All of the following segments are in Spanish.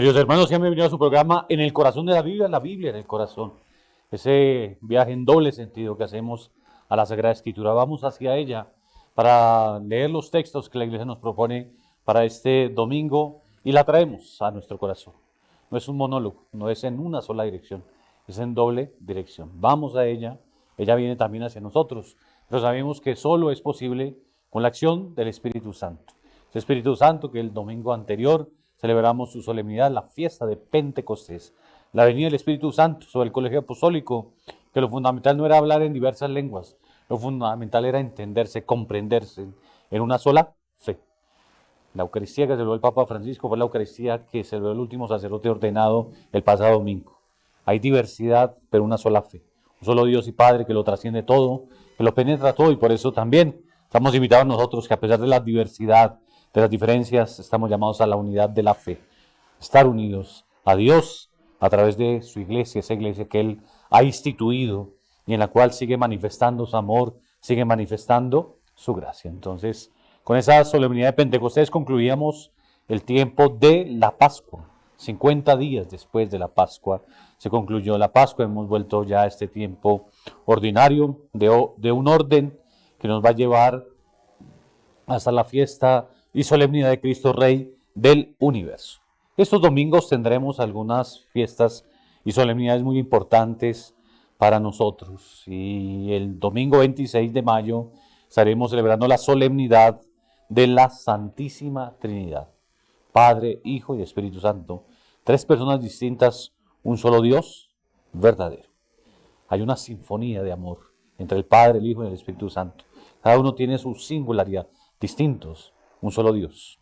Queridos hermanos, sean bienvenidos a su programa En el Corazón de la Biblia en el Corazón. Ese viaje en doble sentido que hacemos a la Sagrada Escritura. Vamos hacia ella para leer los textos que la Iglesia nos propone para este domingo y la traemos a nuestro corazón. No es un monólogo, no es en una sola dirección, es en doble dirección. Vamos a ella viene también hacia nosotros, pero sabemos que solo es posible con la acción del Espíritu Santo. Ese Espíritu Santo que el domingo anterior celebramos su solemnidad, la fiesta de Pentecostés, la venida del Espíritu Santo sobre el colegio apostólico, que lo fundamental no era hablar en diversas lenguas, lo fundamental era entenderse, comprenderse en una sola fe. La Eucaristía que celebró el Papa Francisco fue la Eucaristía que celebró el último sacerdote ordenado el pasado domingo. Hay diversidad, pero una sola fe. Un solo Dios y Padre que lo trasciende todo, que lo penetra todo, y por eso también estamos invitados nosotros que a pesar de la diversidad, de las diferencias, estamos llamados a la unidad de la fe. Estar unidos a Dios a través de su iglesia, esa iglesia que Él ha instituido y en la cual sigue manifestando su amor, sigue manifestando su gracia. Entonces, con esa solemnidad de Pentecostés concluíamos el tiempo de la Pascua. 50 días después de la Pascua se concluyó la Pascua. Hemos vuelto ya a este tiempo ordinario de un orden que nos va a llevar hasta la fiesta y solemnidad de Cristo Rey del universo. Estos domingos tendremos algunas fiestas y solemnidades muy importantes para nosotros. Y el domingo 26 de mayo estaremos celebrando la solemnidad de la Santísima Trinidad. Padre, Hijo y Espíritu Santo. Tres personas distintas, un solo Dios verdadero. Hay una sinfonía de amor entre el Padre, el Hijo y el Espíritu Santo. Cada uno tiene su singularidad, distintos, un solo Dios.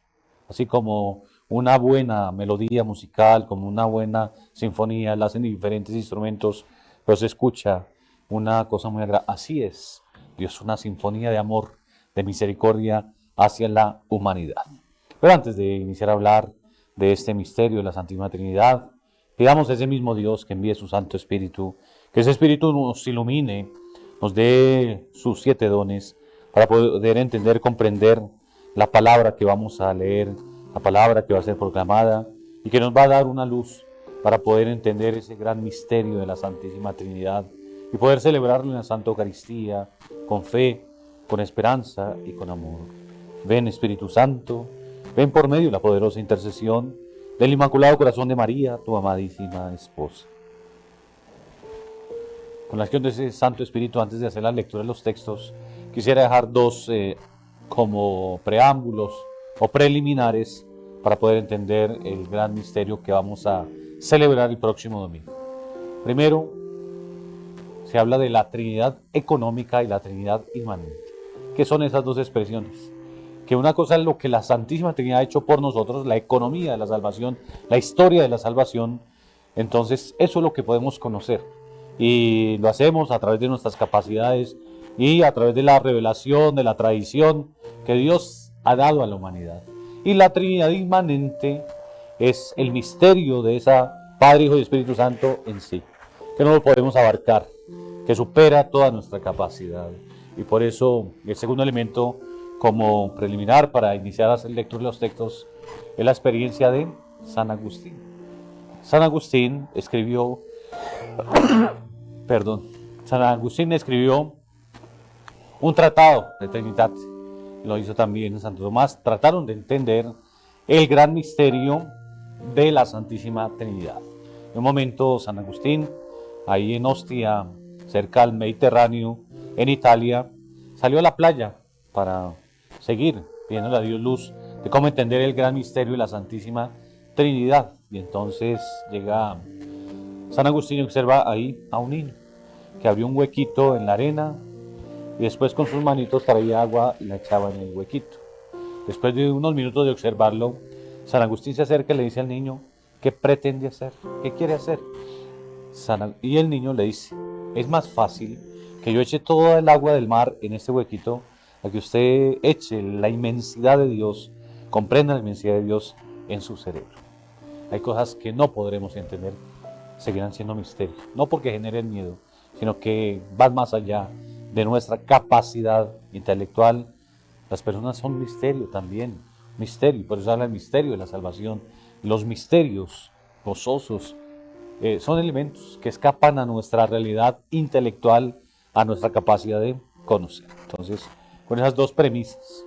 Así como una buena melodía musical, como una buena sinfonía, la hacen diferentes instrumentos, pero se escucha una cosa muy agradable. Así es Dios, una sinfonía de amor, de misericordia hacia la humanidad. Pero antes de iniciar a hablar de este misterio de la Santísima Trinidad, pidamos a ese mismo Dios que envíe su Santo Espíritu, que ese Espíritu nos ilumine, nos dé sus 7 dones para poder entender, comprender la palabra que vamos a leer, la palabra que va a ser proclamada y que nos va a dar una luz para poder entender ese gran misterio de la Santísima Trinidad y poder celebrarlo en la Santa Eucaristía con fe, con esperanza y con amor. Ven Espíritu Santo, ven por medio de la poderosa intercesión del Inmaculado Corazón de María, tu amadísima esposa. Con la acción de ese Santo Espíritu, antes de hacer la lectura de los textos, quisiera dejar dos como preámbulos o preliminares para poder entender el gran misterio que vamos a celebrar el próximo domingo. Primero, se habla de la Trinidad económica y la Trinidad inmanente. ¿Qué son esas dos expresiones? Que una cosa es lo que la Santísima Trinidad ha hecho por nosotros, la economía de la salvación, la historia de la salvación. Entonces, eso es lo que podemos conocer. Y lo hacemos a través de nuestras capacidades y a través de la revelación, de la tradición que Dios ha dado a la humanidad. Y la Trinidad inmanente es el misterio de esa Padre, Hijo y Espíritu Santo en sí, que no lo podemos abarcar, que supera toda nuestra capacidad. Y por eso el segundo elemento como preliminar para iniciar a hacer lectura de los textos es la experiencia de San Agustín. San Agustín escribió un tratado de Trinidad, lo hizo también Santo Tomás. Trataron de entender el gran misterio de la Santísima Trinidad. En un momento San Agustín, ahí en Ostia, cerca al Mediterráneo, en Italia, salió a la playa para seguir pidiéndole a Dios luz de cómo entender el gran misterio de la Santísima Trinidad. Y entonces llega San Agustín y observa ahí a un niño que abrió un huequito en la arena y después con sus manitos traía agua y la echaba en el huequito. Después de unos minutos de observarlo, San Agustín se acerca y le dice al niño qué pretende hacer, qué quiere hacer. Y el niño le dice, es más fácil que yo eche toda el agua del mar en este huequito a que usted eche la inmensidad de Dios, comprenda la inmensidad de Dios en su cerebro. Hay cosas que no podremos entender, seguirán siendo misterios, no porque generen miedo, sino que van más allá de nuestra capacidad intelectual. Las personas son misterio también, misterio, por eso habla del misterio de la salvación, los misterios gozosos. Son elementos que escapan a nuestra realidad intelectual, a nuestra capacidad de conocer. Entonces, con esas dos premisas,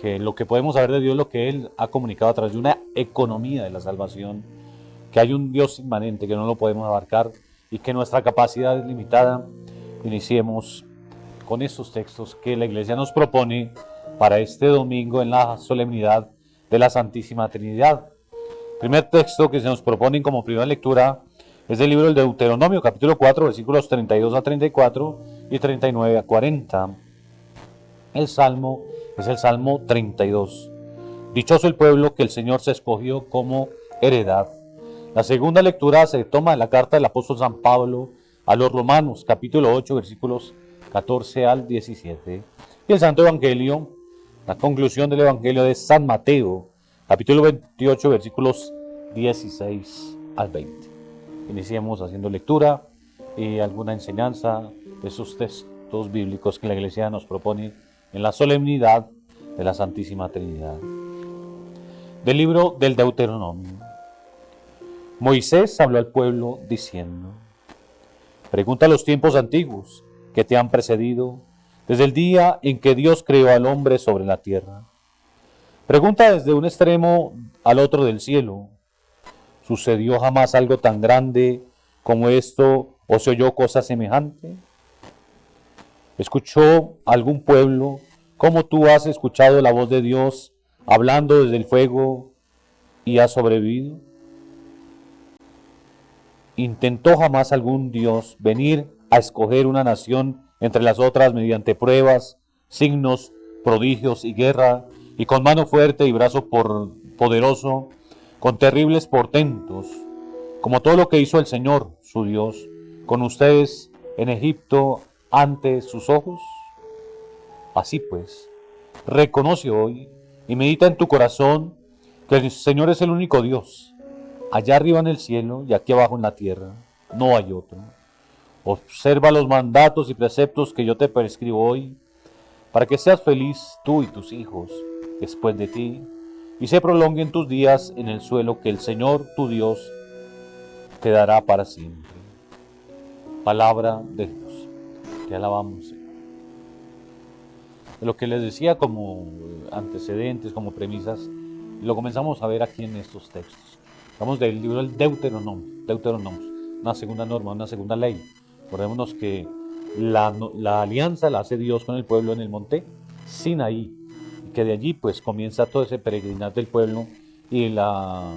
que lo que podemos saber de Dios, lo que Él ha comunicado a través de una economía de la salvación, que hay un Dios inmanente que no lo podemos abarcar y que nuestra capacidad es limitada, iniciemos con estos textos que la Iglesia nos propone para este domingo en la solemnidad de la Santísima Trinidad. El primer texto que se nos propone como primera lectura es del libro del Deuteronomio, capítulo 4, versículos 32 a 34 y 39 a 40. El salmo es el Salmo 32. Dichoso el pueblo que el Señor se escogió como heredad. La segunda lectura se toma de la carta del apóstol San Pablo a los Romanos, capítulo 8, versículos 14 al 17. Y el Santo Evangelio, la conclusión del Evangelio de San Mateo, capítulo 28, versículos 16 al 20. Iniciemos haciendo lectura y alguna enseñanza de esos textos bíblicos que la Iglesia nos propone en la solemnidad de la Santísima Trinidad. Del libro del Deuteronomio. Moisés habló al pueblo diciendo: pregunta a los tiempos antiguos que te han precedido, desde el día en que Dios creó al hombre sobre la tierra. Pregunta desde un extremo al otro del cielo: ¿sucedió jamás algo tan grande como esto o se oyó cosa semejante? ¿Escuchó algún pueblo como tú has escuchado la voz de Dios hablando desde el fuego y has sobrevivido? ¿Intentó jamás algún Dios venir a escoger una nación entre las otras mediante pruebas, signos, prodigios y guerra, y con mano fuerte y brazo poderoso, con terribles portentos, como todo lo que hizo el Señor, su Dios, con ustedes en Egipto ante sus ojos? Así pues, reconoce hoy y medita en tu corazón que el Señor es el único Dios. Allá arriba en el cielo y aquí abajo en la tierra, no hay otro. Observa los mandatos y preceptos que yo te prescribo hoy, para que seas feliz tú y tus hijos después de ti, y se prolonguen tus días en el suelo que el Señor tu Dios te dará para siempre. Palabra de Dios. Te alabamos, Señor. De lo que les decía como antecedentes, como premisas, lo comenzamos a ver aquí en estos textos. Estamos del libro del Deuteronomio, una segunda norma, una segunda ley. Recordémonos que la alianza la hace Dios con el pueblo en el monte Sinaí, y que de allí pues comienza todo ese peregrinar del pueblo y la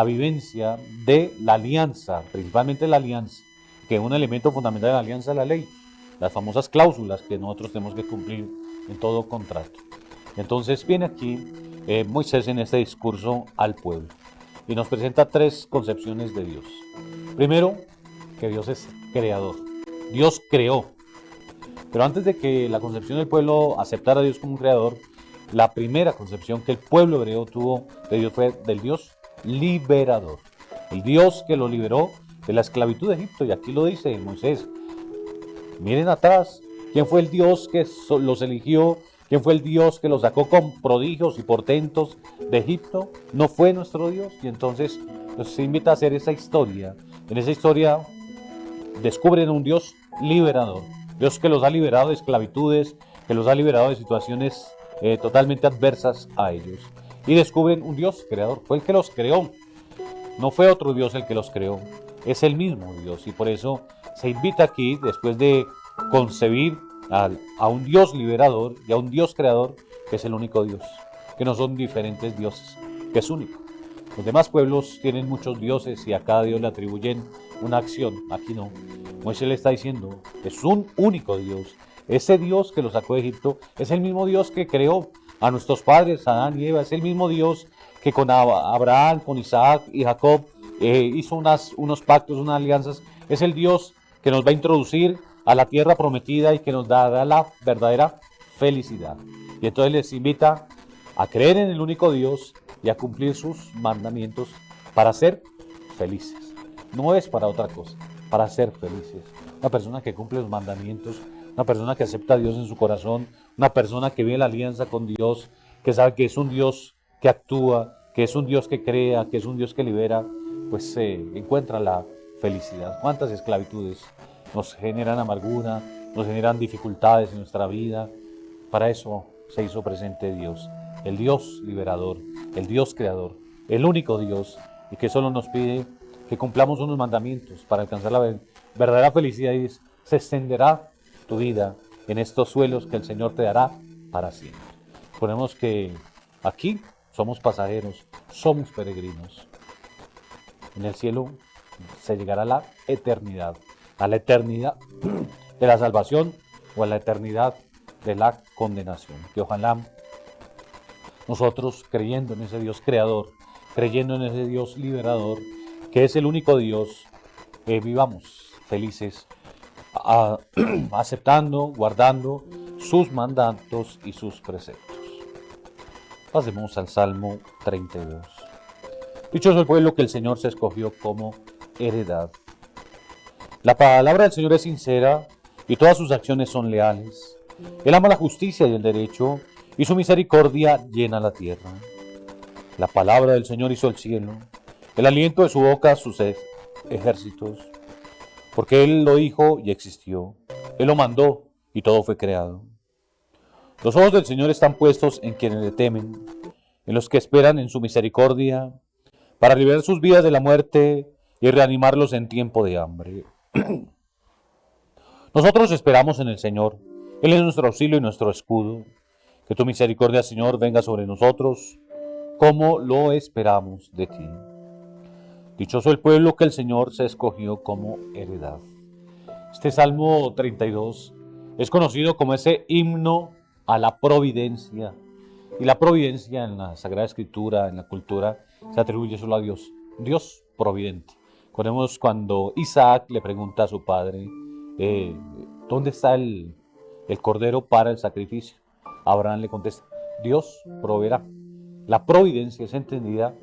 vivencia de la alianza, principalmente la alianza, que es un elemento fundamental de la alianza es la ley, las famosas cláusulas que nosotros tenemos que cumplir en todo contrato. Entonces viene aquí Moisés en este discurso al pueblo y nos presenta tres concepciones de Dios. Primero, que Dios es creador. Dios creó. Pero antes de que la concepción del pueblo aceptara a Dios como un creador, la primera concepción que el pueblo hebreo tuvo de Dios fue del Dios liberador. El Dios que lo liberó de la esclavitud de Egipto. Y aquí lo dice Moisés. Miren atrás, ¿quién fue el Dios que los eligió? ¿Quién fue el Dios que los sacó con prodigios y portentos de Egipto? No fue nuestro Dios. Y entonces nos invita a hacer esa historia. En esa historia descubren un Dios liberador. Dios que los ha liberado de esclavitudes, que los ha liberado de situaciones totalmente adversas a ellos. Y descubren un Dios creador. Fue el que los creó. No fue otro Dios el que los creó. Es el mismo Dios. Y por eso se invita aquí, después de concebir a un Dios liberador y a un Dios creador, que es el único Dios, que no son diferentes dioses, que es único. Los demás pueblos tienen muchos dioses y a cada dios le atribuyen una acción. Aquí no. Moisés le está diciendo, es un único Dios. Ese Dios que los sacó de Egipto es el mismo Dios que creó a nuestros padres, Adán y Eva. Es el mismo Dios que con Abraham, con Isaac y Jacob hizo unos pactos, unas alianzas. Es el Dios que nos va a introducir a la tierra prometida y que nos dará la verdadera felicidad. Y entonces les invita a creer en el único Dios y a cumplir sus mandamientos para ser felices. No es para otra cosa, para ser felices. Una persona que cumple los mandamientos, una persona que acepta a Dios en su corazón, una persona que vive la alianza con Dios, que sabe que es un Dios que actúa, que es un Dios que crea, que es un Dios que libera, pues se encuentra la felicidad. ¿Cuántas esclavitudes nos generan amargura, nos generan dificultades en nuestra vida? Para eso se hizo presente Dios, el Dios liberador, el Dios creador, el único Dios, y que solo nos pide que cumplamos unos mandamientos para alcanzar la verdadera felicidad, y se extenderá tu vida en estos suelos que el Señor te dará para siempre. Ponemos que aquí somos pasajeros, somos peregrinos. En el cielo se llegará a la eternidad de la salvación o a la eternidad de la condenación. Que ojalá nosotros, creyendo en ese Dios creador, creyendo en ese Dios liberador, que es el único Dios, vivamos felices, aceptando, guardando sus mandatos y sus preceptos. Pasemos al Salmo 32. Dichoso el pueblo que el Señor se escogió como heredad. La palabra del Señor es sincera y todas sus acciones son leales. Él ama la justicia y el derecho, y su misericordia llena la tierra. La palabra del Señor hizo el cielo, el aliento de su boca sus ejércitos. Porque Él lo dijo y existió, Él lo mandó y todo fue creado. Los ojos del Señor están puestos en quienes le temen, en los que esperan en su misericordia, para liberar sus vidas de la muerte y reanimarlos en tiempo de hambre. Nosotros esperamos en el Señor, Él es nuestro auxilio y nuestro escudo. Que tu misericordia, Señor, venga sobre nosotros, como lo esperamos de ti. Dichoso el pueblo que el Señor se escogió como heredad. Este Salmo 32 es conocido como ese himno a la providencia. Y la providencia en la Sagrada Escritura, en la cultura, se atribuye solo a Dios. Dios providente. Recordemos cuando Isaac le pregunta a su padre, ¿dónde está el cordero para el sacrificio? Abraham le contesta, Dios proveerá. La providencia es entendida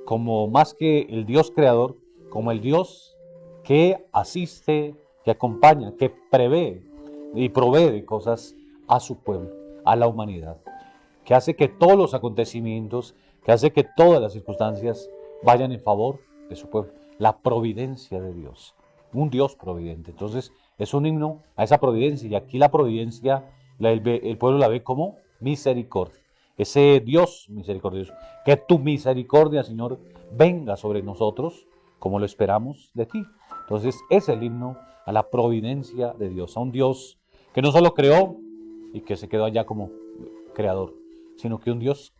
como más que el Dios creador, como el Dios que asiste, que acompaña, que prevé y provee de cosas a su pueblo, a la humanidad, que hace que todos los acontecimientos, que hace que todas las circunstancias vayan en favor de su pueblo. La providencia de Dios, un Dios providente. Entonces es un himno a esa providencia, y aquí la providencia el pueblo la ve como misericordia. Ese Dios misericordioso, que tu misericordia, Señor, venga sobre nosotros como lo esperamos de ti. Entonces es el himno a la providencia de Dios, a un Dios que no solo creó y que se quedó allá como creador, sino que un Dios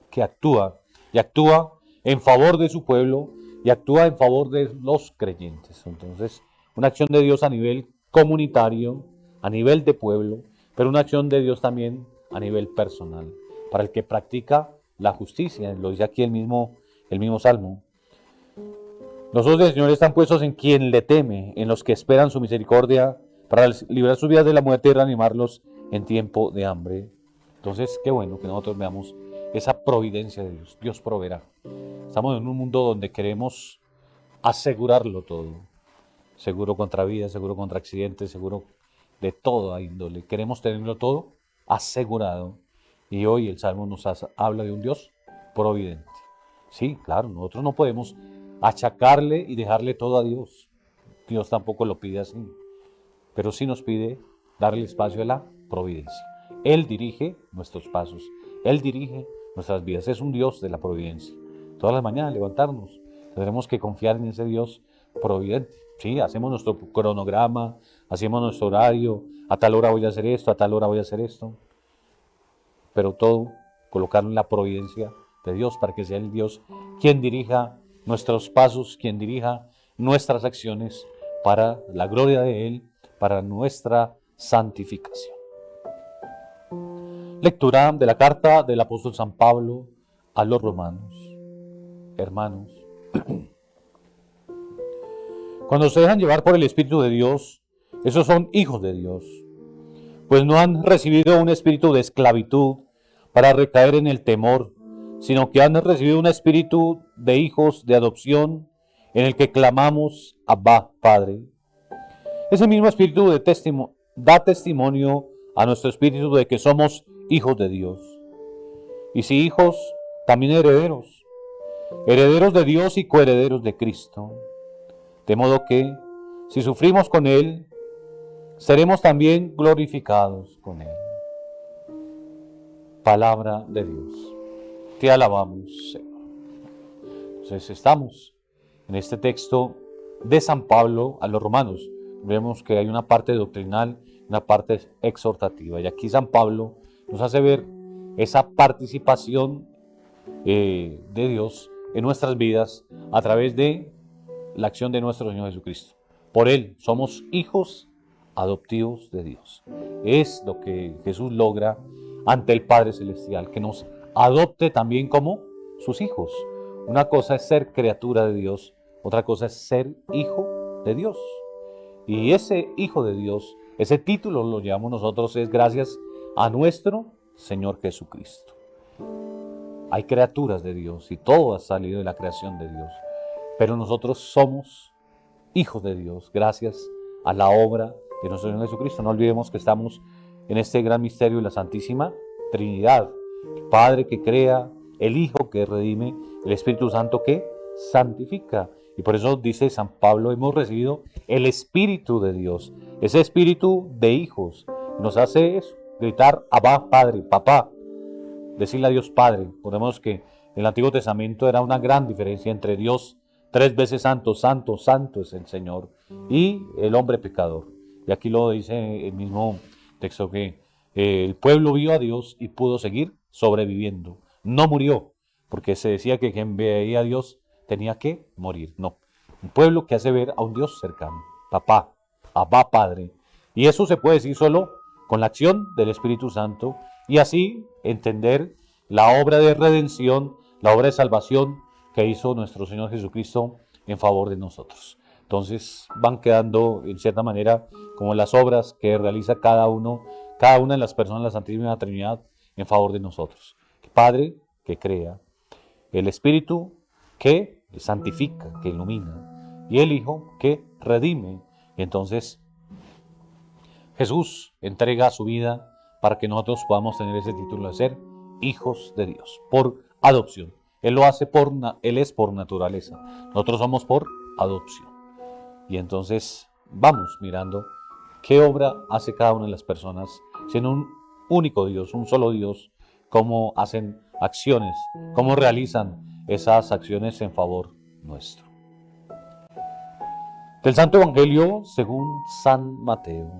que actúa, y actúa en favor de su pueblo, y actúa en favor de los creyentes. Entonces, una acción de Dios a nivel comunitario, a nivel de pueblo, pero una acción de Dios también a nivel personal, para el que practica la justicia. Lo dice aquí el mismo Salmo. Los ojos del Señor están puestos en quien le teme, en los que esperan su misericordia, para liberar sus vidas de la muerte y reanimarlos en tiempo de hambre. Entonces, qué bueno que nosotros veamos esa providencia de Dios. Dios proveerá. Estamos en un mundo donde queremos asegurarlo todo. Seguro contra vida, seguro contra accidentes, seguro de toda índole. Queremos tenerlo todo asegurado. Y hoy el Salmo nos habla de un Dios providente. Sí, claro, nosotros no podemos achacarle y dejarle todo a Dios. Dios tampoco lo pide así. Pero sí nos pide darle espacio a la providencia. Él dirige nuestros pasos. Él dirige nuestras vidas. Es un Dios de la providencia. Todas las mañanas levantarnos, tendremos que confiar en ese Dios providente. Sí, hacemos nuestro cronograma, hacemos nuestro horario. A tal hora voy a hacer esto, a tal hora voy a hacer esto. Pero todo colocarlo en la providencia de Dios, para que sea el Dios quien dirija nuestros pasos, quien dirija nuestras acciones para la gloria de Él, para nuestra santificación. Lectura de la carta del apóstol San Pablo a los romanos. Hermanos, cuando se dejan llevar por el Espíritu de Dios, esos son hijos de Dios, pues no han recibido un espíritu de esclavitud para recaer en el temor, sino que han recibido un espíritu de hijos de adopción, en el que clamamos, Abba, Padre. Ese mismo espíritu da testimonio a nuestro espíritu de que somos hijos de Dios. Y si hijos, también herederos, herederos de Dios y coherederos de Cristo, de modo que, si sufrimos con Él, seremos también glorificados con Él. Palabra de Dios. Te alabamos, Señor. Entonces estamos en este texto de San Pablo a los romanos. Vemos que hay una parte doctrinal, una parte exhortativa. Y aquí San Pablo nos hace ver esa participación de Dios en nuestras vidas a través de la acción de nuestro Señor Jesucristo. Por Él somos hijos adoptivos de Dios. Es lo que Jesús logra ante el Padre Celestial, que nos adopte también como sus hijos. Una cosa es ser criatura de Dios, otra cosa es ser hijo de Dios. Y ese hijo de Dios, ese título lo llevamos nosotros, es gracias a nuestro Señor Jesucristo. Hay criaturas de Dios y todo ha salido de la creación de Dios, pero nosotros somos hijos de Dios gracias a la obra de nuestro Señor Jesucristo. No olvidemos que estamos en este gran misterio de la Santísima Trinidad, el Padre que crea, el Hijo que redime, el Espíritu Santo que santifica. Y por eso dice San Pablo, hemos recibido el Espíritu de Dios, ese Espíritu de hijos, nos hace eso, gritar, Abba, Padre, Papá, decirle a Dios Padre. Podemos que en el Antiguo Testamento era una gran diferencia entre Dios, 3 veces santo, santo, santo es el Señor, y el hombre pecador. Y aquí lo dice el mismo texto que el pueblo vio a Dios y pudo seguir sobreviviendo. No murió, porque se decía que quien veía a Dios tenía que morir. No, un pueblo que hace ver a un Dios cercano, Papá, Abba, Padre. Y eso se puede decir solo con la acción del Espíritu Santo y así entender la obra de redención, la obra de salvación que hizo nuestro Señor Jesucristo en favor de nosotros. Entonces van quedando en cierta manera como las obras que realiza cada una de las personas de la Santísima Trinidad en favor de nosotros. El Padre que crea, el Espíritu que santifica, que ilumina, y el Hijo que redime. Y entonces Jesús entrega su vida para que nosotros podamos tener ese título de ser hijos de Dios, por adopción. Él lo hace Él es por naturaleza. Nosotros somos por adopción. Y entonces vamos mirando qué obra hace cada una de las personas, siendo un único Dios, un solo Dios, cómo hacen acciones, cómo realizan esas acciones en favor nuestro. Del Santo Evangelio según San Mateo.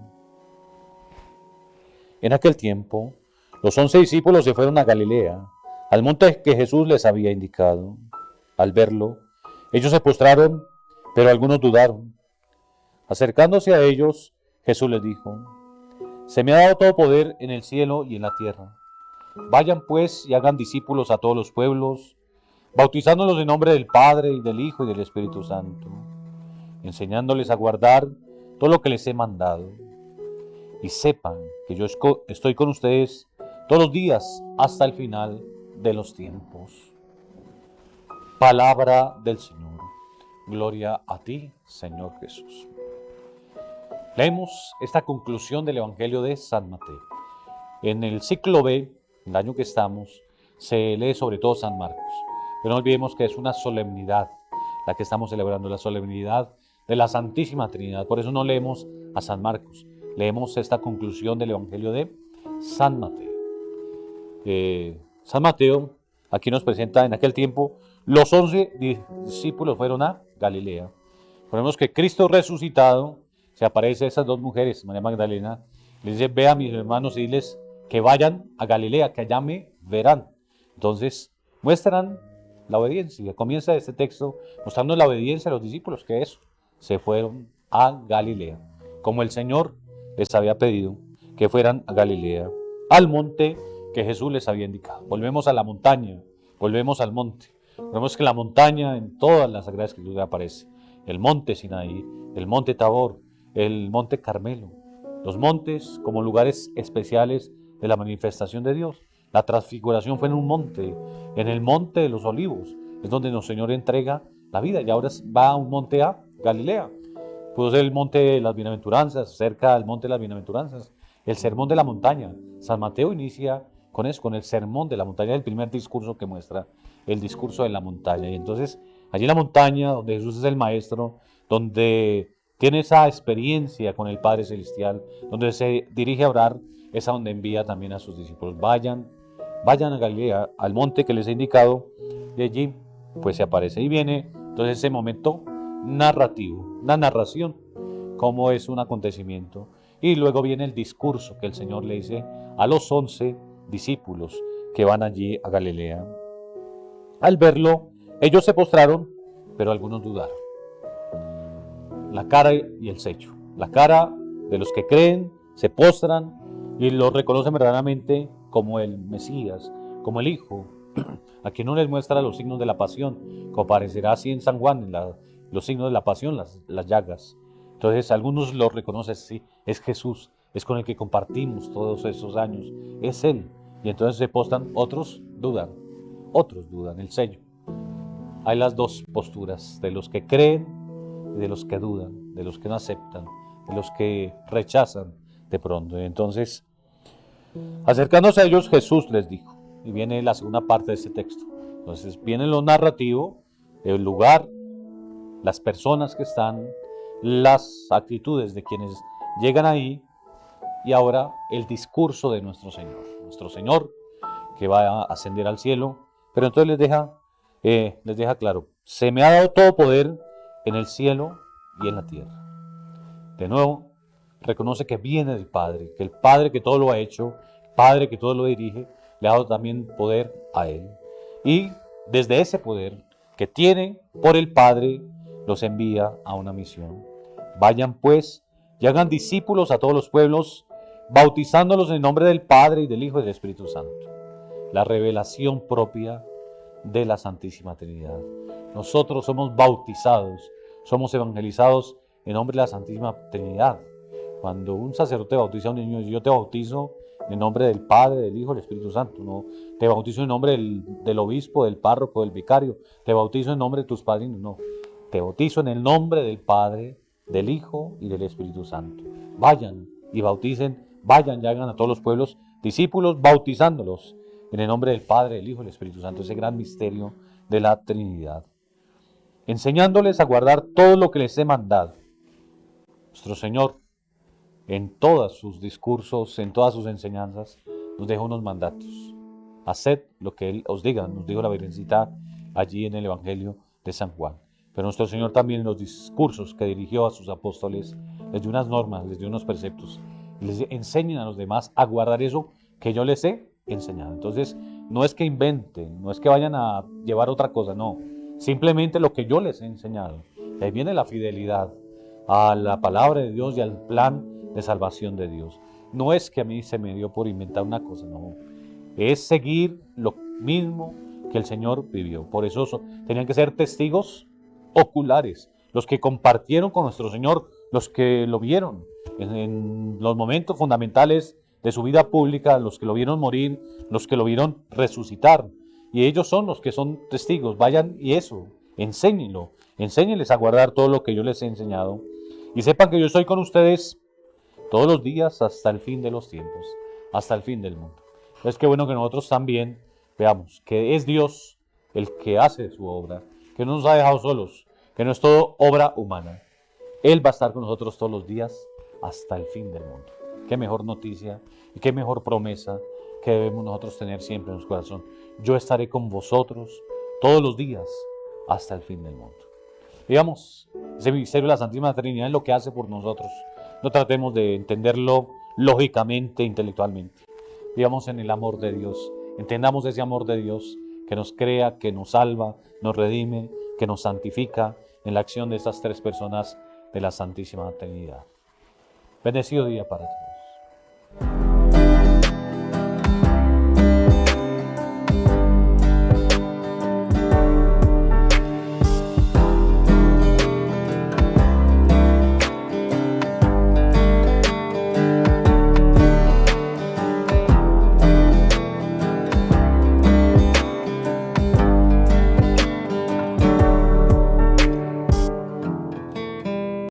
En aquel tiempo, los 11 discípulos se fueron a Galilea, al monte que Jesús les había indicado. Al verlo, ellos se postraron, pero algunos dudaron. Acercándose a ellos, Jesús les dijo, se me ha dado todo poder en el cielo y en la tierra. Vayan pues y hagan discípulos a todos los pueblos, bautizándolos en nombre del Padre y del Hijo y del Espíritu Santo, enseñándoles a guardar todo lo que les he mandado. Y sepan que yo estoy con ustedes todos los días hasta el final de los tiempos. Palabra del Señor. Gloria a ti, Señor Jesús. Leemos esta conclusión del Evangelio de San Mateo. En el ciclo B, el año que estamos, se lee sobre todo San Marcos. Pero no olvidemos que es una solemnidad la que estamos celebrando, la solemnidad de la Santísima Trinidad. Por eso no leemos a San Marcos, leemos esta conclusión del Evangelio de San Mateo. San Mateo aquí nos presenta en aquel tiempo los 11 discípulos fueron a Galilea. Ponemos que Cristo resucitado se aparece a esas dos mujeres, María Magdalena, les dice, ve a mis hermanos y diles que vayan a Galilea, que allá me verán. Entonces muestran la obediencia. Comienza este texto mostrando la obediencia a los discípulos, que eso, se fueron a Galilea, como el Señor les había pedido que fueran a Galilea, al monte que Jesús les había indicado. Volvemos a la montaña, volvemos al monte. Vemos que la montaña en todas las Sagradas Escrituras aparece. El monte Sinaí, el monte Tabor, el monte Carmelo. Los montes como lugares especiales de la manifestación de Dios. La transfiguración fue en un monte, en el monte de los Olivos. Es donde el Señor entrega la vida y ahora va a un monte a Galilea. Pudo ser el monte de las bienaventuranzas, cerca del monte de las bienaventuranzas. El sermón de la montaña. San Mateo inicia con eso, con el sermón de la montaña, el primer discurso que muestra el discurso de la montaña. Y entonces, allí en la montaña, donde Jesús es el maestro, donde tiene esa experiencia con el Padre Celestial, donde se dirige a orar, es a donde envía también a sus discípulos. Vayan a Galilea, al monte que les he indicado, y allí pues se aparece. Y viene entonces ese momento narrativo, una narración, cómo es un acontecimiento. Y luego viene el discurso que el Señor le dice a los 11 discípulos que van allí a Galilea. Al verlo, ellos se postraron, pero algunos dudaron. La cara y el sello. La cara de los que creen, se postran y lo reconocen verdaderamente como el Mesías, como el Hijo, a quien no les muestra los signos de la pasión, como aparecerá así en San Juan, los signos de la pasión, las llagas. Entonces algunos lo reconocen, sí, es Jesús, es con el que compartimos todos esos años, es Él. Y entonces se postran, otros dudan el sello. Hay las dos posturas, de los que creen y de los que dudan, de los que no aceptan, de los que rechazan de pronto. Y entonces, acercándose a ellos, Jesús les dijo, y viene la segunda parte de este texto. Entonces viene lo narrativo, el lugar, las personas que están, las actitudes de quienes llegan ahí, y ahora el discurso de nuestro Señor que va a ascender al cielo, pero entonces les deja claro, se me ha dado todo poder en el cielo y en la tierra. De nuevo, reconoce que viene del Padre, que el Padre que todo lo ha hecho, Padre que todo lo dirige, le ha dado también poder a Él. Y desde ese poder que tiene por el Padre, los envía a una misión. Vayan pues y hagan discípulos a todos los pueblos, bautizándolos en el nombre del Padre y del Hijo y del Espíritu Santo. La revelación propia de la Santísima Trinidad. Nosotros somos bautizados, somos evangelizados en nombre de la Santísima Trinidad. Cuando un sacerdote bautiza a un niño, yo te bautizo en nombre del Padre, del Hijo y del Espíritu Santo. No te bautizo en nombre del obispo, del párroco, del vicario. Te bautizo en nombre de tus padrinos. No, te bautizo en el nombre del Padre, del Hijo y del Espíritu Santo. Vayan y bauticen, vayan y hagan a todos los pueblos discípulos, bautizándolos en el nombre del Padre, del Hijo y del Espíritu Santo, ese gran misterio de la Trinidad. Enseñándoles a guardar todo lo que les he mandado. Nuestro Señor, en todos sus discursos, en todas sus enseñanzas, nos deja unos mandatos. Haced lo que Él os diga, nos dijo la Virgencita allí en el Evangelio de San Juan. Pero nuestro Señor también en los discursos que dirigió a sus apóstoles, les dio unas normas, les dio unos preceptos. Y les enseñen a los demás a guardar eso que yo les he enseñado. Entonces, no es que inventen, no es que vayan a llevar otra cosa, no. Simplemente lo que yo les he enseñado. Y ahí viene la fidelidad a la palabra de Dios y al plan de salvación de Dios. No es que a mí se me dio por inventar una cosa, no. Es seguir lo mismo que el Señor vivió. Por eso tenían que ser testigos oculares, los que compartieron con nuestro Señor, los que lo vieron en los momentos fundamentales de su vida pública, los que lo vieron morir, los que lo vieron resucitar. Y ellos son los que son testigos. Vayan y eso, enséñenles a guardar todo lo que yo les he enseñado. Y sepan que yo estoy con ustedes todos los días hasta el fin de los tiempos, hasta el fin del mundo. Es que bueno que nosotros también veamos que es Dios el que hace su obra, que no nos ha dejado solos, que no es todo obra humana. Él va a estar con nosotros todos los días hasta el fin del mundo. Qué mejor noticia y qué mejor promesa que debemos nosotros tener siempre en nuestro corazón. Yo estaré con vosotros todos los días hasta el fin del mundo. Digamos, ese misterio de la Santísima Trinidad es lo que hace por nosotros. No tratemos de entenderlo lógicamente, intelectualmente. Vivamos en el amor de Dios. Entendamos ese amor de Dios que nos crea, que nos salva, nos redime, que nos santifica en la acción de estas tres personas de la Santísima Trinidad. Bendecido día para todos.